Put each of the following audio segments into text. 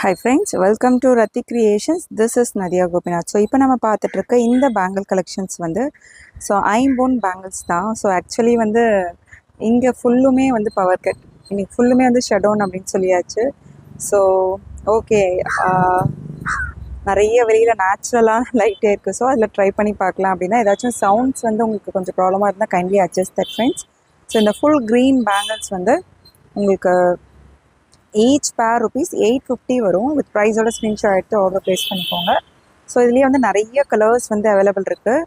Hi friends, welcome to Rati Creations. This is Nadia Gopinath. So இப்போ நம்ம பார்த்துட்டு இருக்க இந்த பேங்கிள் கலெக்ஷன்ஸ் வந்து ஐம்பொன் பேங்கிள்ஸ் தான். ஸோ ஆக்சுவலி வந்து இங்கே ஃபுல்லுமே வந்து பவர் கட், இன்னைக்கு ஃபுல்லுமே வந்து ஷட்டவுன் அப்படின்னு சொல்லியாச்சு. ஸோ ஓகே, நிறைய வெளியில் நேச்சுரலான லைட்டே இருக்குது. ஸோ அதில் ட்ரை பண்ணி பார்க்கலாம் அப்படின்னா ஏதாச்சும் சவுண்ட்ஸ் வந்து உங்களுக்கு கொஞ்சம் ப்ராப்ளமாக இருந்தால் kindly adjust that friends. So இந்த ஃபுல் க்ரீன் பேங்கிள்ஸ் வந்து உங்களுக்கு ஈச் பேர் ருபீஸ் 850 வரும். வித் ப்ரைஸோட ஸ்க்ரீன்ஷாட் எடுத்து ஆர்டர் ப்ளேஸ் பண்ணிக்கோங்க. ஸோ இதுலேயே வந்து நிறைய கலர்ஸ் வந்து அவைலபிள் இருக்குது.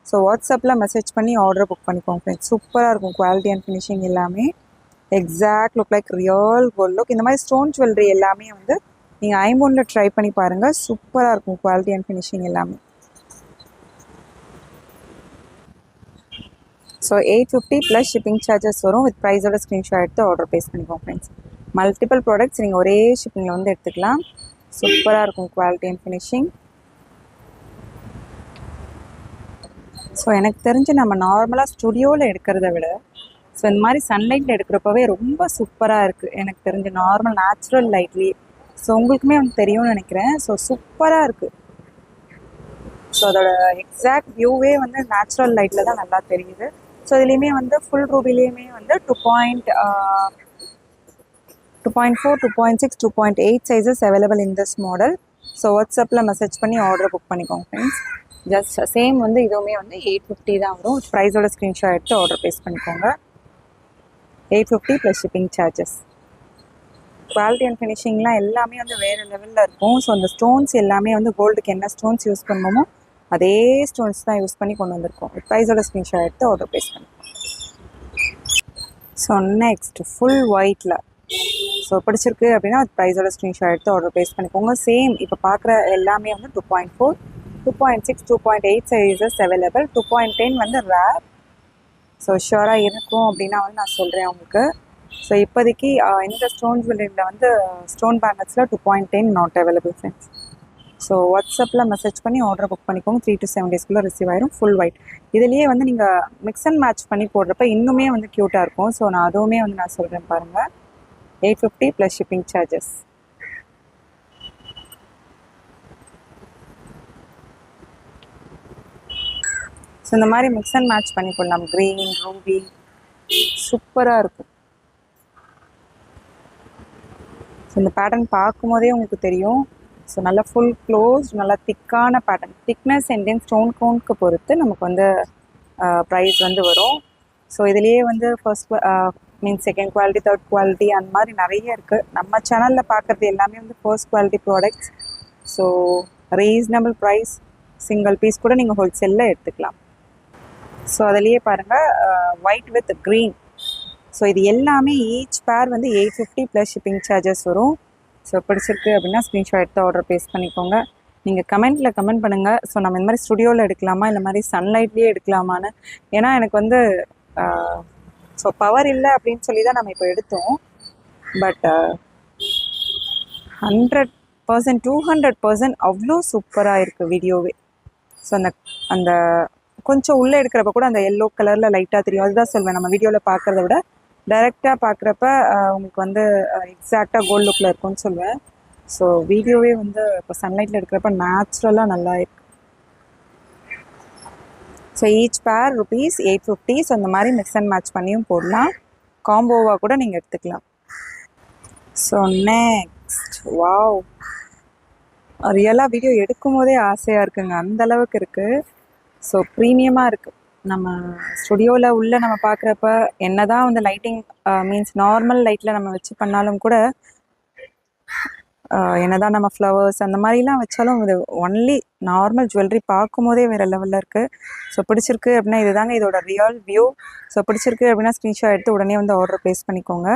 ஸோ வாட்ஸ்அப்பில் மெசேஜ் பண்ணி ஆர்டர் புக் பண்ணிக்கோங்க ஃப்ரெண்ட்ஸ். சூப்பராக இருக்கும் குவாலிட்டி அண்ட் ஃபினிஷிங் எல்லாமே. Exact look like real gold look. இந்த மாதிரி ஸ்டோன் ஜுவல்லரி எல்லாமே வந்து நீங்கள் ஐம்பொன்னில் ட்ரை பண்ணி பாருங்கள். சூப்பராக இருக்கும் குவாலிட்டி அண்ட் ஃபினிஷிங் எல்லாமே. ஸோ 850 ப்ளஸ் ஷிப்பிங் சார்ஜஸ் வரும். வித் ப்ரைஸோட ஸ்க்ரீன்ஷாட் எடுத்து ஆர்டர் ப்ளேஸ் பண்ணிக்கோங்க ஃப்ரெண்ட்ஸ். மல்டிபிள் ப்ராடக்ட்ஸ் நீங்கள் ஒரே ஷிப்பிங்கில் வந்து எடுத்துக்கலாம். சூப்பராக இருக்கும் குவாலிட்டி அண்ட் ஃபினிஷிங். ஸோ எனக்கு தெரிஞ்சு நம்ம நார்மலாக ஸ்டுடியோவில் எடுக்கிறத விட ஸோ இந்த மாதிரி சன்லைட்டில் எடுக்கிறப்பவே ரொம்ப சூப்பராக இருக்குது எனக்கு தெரிஞ்சு, நார்மல் நேச்சுரல் லைட்லேயே. ஸோ உங்களுக்குமே வந்து தெரியும்னு நினைக்கிறேன். ஸோ சூப்பராக இருக்குது. ஸோ அதோட எக்ஸாக்ட் வியூவே வந்து நேச்சுரல் லைட்டில் தான் நல்லா தெரியுது. ஸோ இதுலேயுமே வந்து ஃபுல் ரூபிலேயுமே வந்து 2.4, 2.6, 2.8 sizes available in this model. So வாட்ஸ்அப்பில் மெசேஜ் பண்ணி ஆர்டர் புக் பண்ணிக்கோங்க ஃப்ரெண்ட்ஸ். ஜஸ்ட் சேம் வந்து இதுவுமே வந்து 850 தான் வரும். ப்ரைஸோட ஸ்க்ரீன்ஷாட் எடுத்து ஆர்டர் ப்ளேஸ் பண்ணிக்கோங்க. 850 plus shipping charges. Quality and ஃபினிஷிங்லாம் எல்லாமே வந்து வேறு லெவலில் இருக்கும். ஸோ அந்த ஸ்டோன்ஸ் எல்லாமே வந்து கோல்டுக்கு என்ன ஸ்டோன்ஸ் யூஸ் பண்ணுமோ அதே ஸ்டோன்ஸ் தான் யூஸ் பண்ணி கொண்டு வந்திருக்கோம். ப்ரைஸோட ஸ்க்ரீன்ஷாட் எடுத்து ஆர்டர் ப்ளேஸ் பண்ணிக்கோங்க. ஸோ நெக்ஸ்ட் ஃபுல் ஒயிட்டில். ஸோ பிடிச்சிருக்கு அப்படின்னா ப்ரைஸோட ஸ்க்ரீன்ஷாட் எடுத்து ஆர்டர் ப்ளேஸ் பண்ணிக்கோங்க. சேம் இப்போ பார்க்குற எல்லாமே வந்து 2.4, 2.6, 2.8 சைஸஸ் அவைலபிள். 2.10 வந்து ரேர். ஸோ ஷுவராக இருக்கும் அப்படின்னா வந்து நான் சொல்கிறேன் உங்களுக்கு. ஸோ இப்போதைக்கு இந்த ஸ்டோன் ஜுவல்லரியில் வந்து ஸ்டோன் பேங்கிள்ஸில் 2.10 நாட் அவைலபிள் ஃப்ரெண்ட்ஸ். ஸோ வாட்ஸ்அப்பில் மெசேஜ் பண்ணி ஆர்டர் புக் பண்ணிக்கோங்க. 3 to 7 டேஸ்க்குள்ளே ரிசீவ் ஆயிரும். Full white. இதுலேயே வந்து நீங்கள் மிக்ஸ் அண்ட் மேட்ச் பண்ணி போடுறப்ப இன்னுமே வந்து க்யூட்டாக இருக்கும். ஸோ நான் அதுவுமே வந்து நான் சொல்கிறேன் பாருங்கள். 850 ப்ளஸ் ஷிப்பிங் சார்ஜஸ். ஸோ இந்த மாதிரி மிக்ஸ் அண்ட் மேட்ச் பண்ணி போடலாம். க்ரீன், ரூபி, சூப்பராக இருக்கும். ஸோ இந்த பேட்டர்ன் பார்க்கும் போதே உங்களுக்கு தெரியும். ஸோ நல்லா ஃபுல் க்ளோஸ், நல்லா திக்கான pattern. Thickness and then stone கவுண்ட்க்கு பொறுத்து நமக்கு வந்து ப்ரைஸ் வந்து வரும். ஸோ இதுலேயே வந்து first means second quality, third quality அந்த மாதிரி நிறைய இருக்குது. நம்ம சேனலில் பார்க்குறது எல்லாமே வந்து first quality products. So reasonable price, single piece கூட நீங்கள் ஹோல்சேலில் எடுத்துக்கலாம். ஸோ அதுலேயே பாருங்கள் ஒயிட் வித் க்ரீன். ஸோ இது எல்லாமே ஈச் பேர் வந்து 850 ப்ளஸ் ஷிப்பிங் சார்ஜஸ் வரும். ஸோ பிடிச்சிருக்கு அப்படின்னா ஸ்க்ரீன்ஷாட் எடுத்து ஆர்டர் ப்ளேஸ் பண்ணிக்கோங்க. நீங்கள் கமெண்ட்டில் கமெண்ட் பண்ணுங்கள். ஸோ நம்ம இந்த மாதிரி ஸ்டுடியோவில் எடுக்கலாமா இல்லை மாதிரி சன்லைட்லேயே எடுக்கலாமான்னு. ஏன்னா எனக்கு வந்து ஸோ பவர் இல்லை அப்படின்னு சொல்லி தான் நம்ம இப்போ எடுத்தோம். பட் 100%, 200% அவ்வளோ சூப்பராக இருக்குது வீடியோவே. ஸோ அந்த கொஞ்சம் உள்ளே எடுக்கிறப்ப கூட அந்த எல்லோ கலரில் லைட்டாக தெரியும். அதுதான் சொல்வேன், நம்ம வீடியோவில் பார்க்குறத விட டைரெக்டாக பார்க்குறப்ப உங்களுக்கு வந்து எக்ஸாக்டாக கோல்ட் லுக்கில் இருக்கும்னு சொல்லுவேன். ஸோ வீடியோவே வந்து இப்போ சன்லைட்டில் எடுக்கிறப்ப நேச்சுரலாக நல்லா இருக்கு. ஸோ ஈச் பேர் ருபீஸ் 850. ஸோ இந்த மாதிரி மிக்ஸ் அண்ட் மேட்ச் பண்ணியும் போடலாம். காம்போவாக கூட நீங்கள் எடுத்துக்கலாம். ஸோ நெக்ஸ்ட், வாவ், ரியலாக வீடியோ எடுக்கும் போதே ஆசையாக இருக்குங்க, அந்தளவுக்கு இருக்குது. ஸோ ப்ரீமியமாக இருக்குது. நம்ம ஸ்டுடியோவில் உள்ளே நம்ம பார்க்குறப்ப என்ன தான் வந்து லைட்டிங் மீன்ஸ் நார்மல் லைட்டில் நம்ம வச்சு பண்ணாலும் கூட என்னதான் நம்ம ஃப்ளவர்ஸ் அந்த மாதிரிலாம் வச்சாலும் இது ஒன்லி நார்மல் ஜுவல்லரி பார்க்கும் போதே வேறு லெவலில் இருக்குது. ஸோ பிடிச்சிருக்கு அப்படின்னா இதுதாங்க இதோட ரியல் வியூ. ஸோ பிடிச்சிருக்கு அப்படின்னா ஸ்க்ரீன்ஷாட் எடுத்து உடனே வந்து ஆர்டர் ப்ளேஸ் பண்ணிக்கோங்க.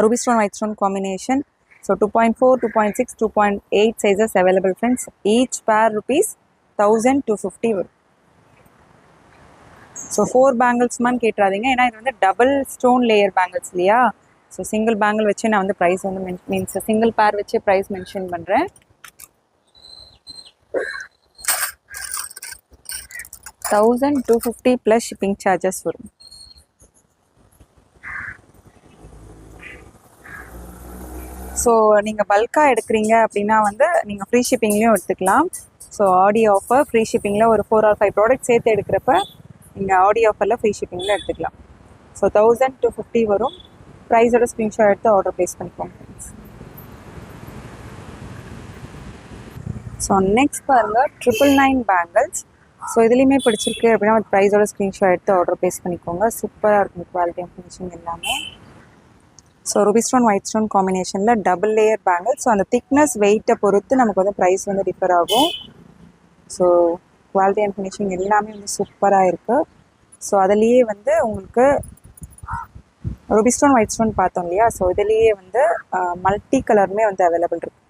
Ruby stone, white stone combination. So 2.4, 2.6, 2.8 sizes available friends. Each பேர் ருபீஸ் 1250 வரும். ஸோ 4 பேங்கிள்ஸ்மான்னு கேட்டுறாதீங்க, ஏன்னா இது வந்து டபுள் ஸ்டோன் லேயர் பேங்கிள்ஸ் இல்லையா. ஸோ சிங்கிள் பேங்கிள் வச்சு நான் வந்து ப்ரைஸ் வந்து மீன்ஸ் சிங்கிள் பேர் வச்சு ப்ரைஸ் மென்ஷன் பண்ணுறேன். 1250 ப்ளஸ் ஷிப்பிங் சார்ஜஸ் வரும். ஸோ நீங்கள் பல்காக எடுக்கிறீங்க அப்படின்னா வந்து நீங்கள் ஃப்ரீ ஷிப்பிங்லேயும் எடுத்துக்கலாம். ஸோ ஆடி ஆஃபர் ஃப்ரீ ஷிப்பிங்கில் ஒரு 4 or 5 ப்ராடக்ட் சேர்த்து எடுக்கிறப்ப நீங்கள் ஆடி ஆஃபரில் ஃப்ரீ ஷிப்பிங்கில் எடுத்துக்கலாம். ஸோ 1250 வரும். ப்ரைஸோட ஸ்க்ரீன்ஷாட் எடுத்து ஆர்டர் ப்ளேஸ் பண்ணிக்கோங்க. ஸோ நெக்ஸ்ட் பாருங்கள் 999 பேங்கிள்ஸ். ஸோ இதுலேயுமே பிடிச்சிருக்கு அப்படின்னா ப்ரைஸோட ஸ்க்ரீன்ஷாட் எடுத்து ஆர்டர் ப்ளேஸ் பண்ணிக்கோங்க. சூப்பராக இருக்கும் குவாலிட்டி அண்ட் ஃபினிஷிங் எல்லாமே. So Ruby stone white stone காம்பினேஷனில் டபுள் லேயர் பேங்கிள். ஸோ அந்த திக்னஸ் வெயிட்டை பொறுத்து நமக்கு வந்து ப்ரைஸ் வந்து டிஃபர் ஆகும். ஸோ குவாலிட்டி அண்ட் ஃபினிஷிங் எல்லாமே வந்து சூப்பராக இருக்குது. ஸோ அதுலேயே வந்து உங்களுக்கு ரூபி ஸ்டோன் ஒயிட் ஸ்டோன் பார்த்தோம் இல்லையா, ஸோ இதுலேயே வந்து மல்டி கலருமே வந்து அவைலபிள் இருக்குது.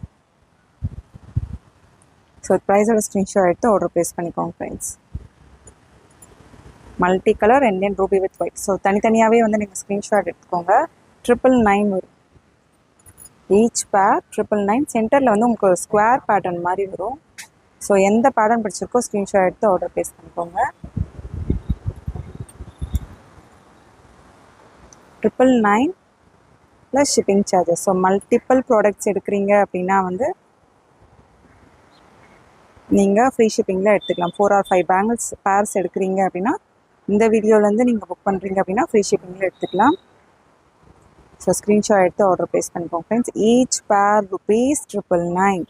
ஸோ ப்ரைஸோட ஸ்க்ரீன்ஷாட் எடுத்து ஆர்டர் ப்ளேஸ் பண்ணிக்கோங்க friends. Multi colour and then ruby with white. So தனித்தனியாகவே வந்து நீங்கள் ஸ்க்ரீன்ஷாட் எடுத்துக்கோங்க. 999 வரும் ஈச் பேர். 999 சென்டரில் வந்து உங்களுக்கு ஒரு ஸ்கொயர் பேட்டர்ன் மாதிரி வரும். ஸோ எந்த பேட்டர்ன் பிடிச்சிருக்கோ ஸ்க்ரீன்ஷாட் எடுத்து ஆர்டர் ப்ளேஸ் பண்ணிக்கோங்க. 999 plus shipping charges. So multiple products எடுக்கிறீங்க அப்படின்னா வந்து நீங்கள் ஃப்ரீ ஷிப்பிங்கில் எடுத்துக்கலாம். 4 or 5 பேங்கிள்ஸ் பேர்ஸ் எடுக்கிறீங்க அப்படின்னா இந்த வீடியோலேருந்து நீங்கள் புக் பண்ணுறீங்க அப்படின்னா ஃப்ரீ ஷிப்பிங்கில் எடுத்துக்கலாம். ஸோ ஸ்க்ரீன்ஷாட் எடுத்து ஆர்டர் ப்ளேஸ் பண்ணிக்கோங்க ஃப்ரெண்ட்ஸ். Each pair rupees 999.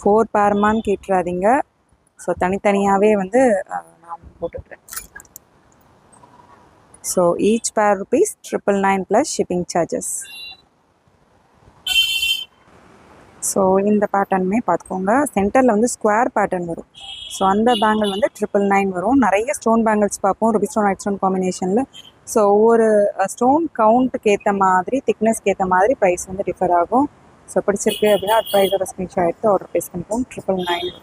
4 பேர்மான்னு கேட்டுறாதீங்க. ஸோ தனித்தனியாகவே வந்து நான் போட்டுக்கிறேன். So each pair rupees 999 plus shipping charges. So இந்த பேட்டர்னுமே பார்த்துக்கோங்க. சென்டரில் வந்து ஸ்கொயர் பேட்டர்ன் வரும். ஸோ அந்த பேங்கிள் வந்து 999 வரும். நிறைய ஸ்டோன் பேங்கிள்ஸ் பார்ப்போம் ரூபி ஸ்டோன் ஒயிட் ஸ்டோன் காம்பினேஷனில். ஸோ ஒவ்வொரு ஸ்டோன் கவுண்ட்டுக்கு ஏற்ற மாதிரி திக்னஸ்க்கு ஏற்ற மாதிரி ப்ரைஸ் வந்து டிஃபர் ஆகும். ஸோ பிடிச்சிருக்கு அப்படின்னா அது ப்ரைஸோட ஸ்க்ரீன்ஷாட் எடுத்து ஆர்டர் ப்ளேஸ் பண்ணிப்போம். 999.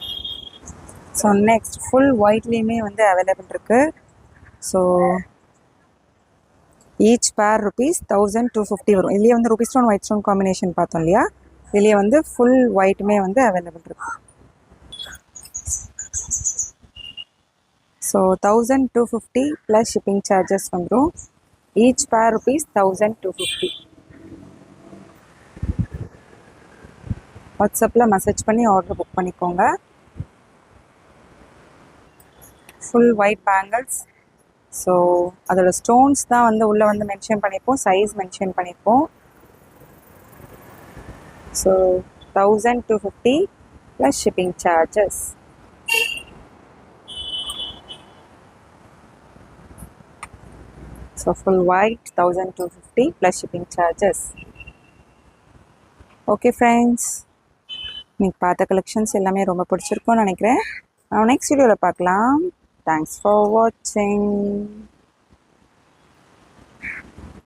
ஸோ நெக்ஸ்ட் ஃபுல் ஒயிட்லேயுமே வந்து அவைலபிள் இருக்குது. ஸோ ஈச் பேர் rupees 1250 வரும். இதுலேயே வந்து Ruby stone white stone combination பார்த்தோம் இல்லையா, இதுலேயே வந்து ஃபுல் ஒயிட்டுமே வந்து அவைலபிள் இருக்குது. ஸோ 1250 ப்ளஸ் ஷிப்பிங் சார்ஜஸ் வந்துடும். Each pair rupees 1250. வாட்ஸ்அப்பில் மெசேஜ் பண்ணி ஆர்டர் புக் பண்ணிக்கோங்க. Full white bangles. ஸோ அதோட ஸ்டோன்ஸ் தான் வந்து உள்ளே வந்து மென்ஷன் பண்ணியிருப்போம், சைஸ் மென்ஷன் பண்ணியிருப்போம். So 1250 plus shipping charges. So full white 1250 plus shipping charges. Okay friends, இன்னைக்கு பார்த்த கலெக்ஷன்ஸ் எல்லாமே ரொம்ப பிடிச்சிருக்கும்னு நினைக்கிறேன். நெக்ஸ்ட் வீடியோவில் பார்க்கலாம். தேங்க்ஸ் ஃபார் வாட்சிங்.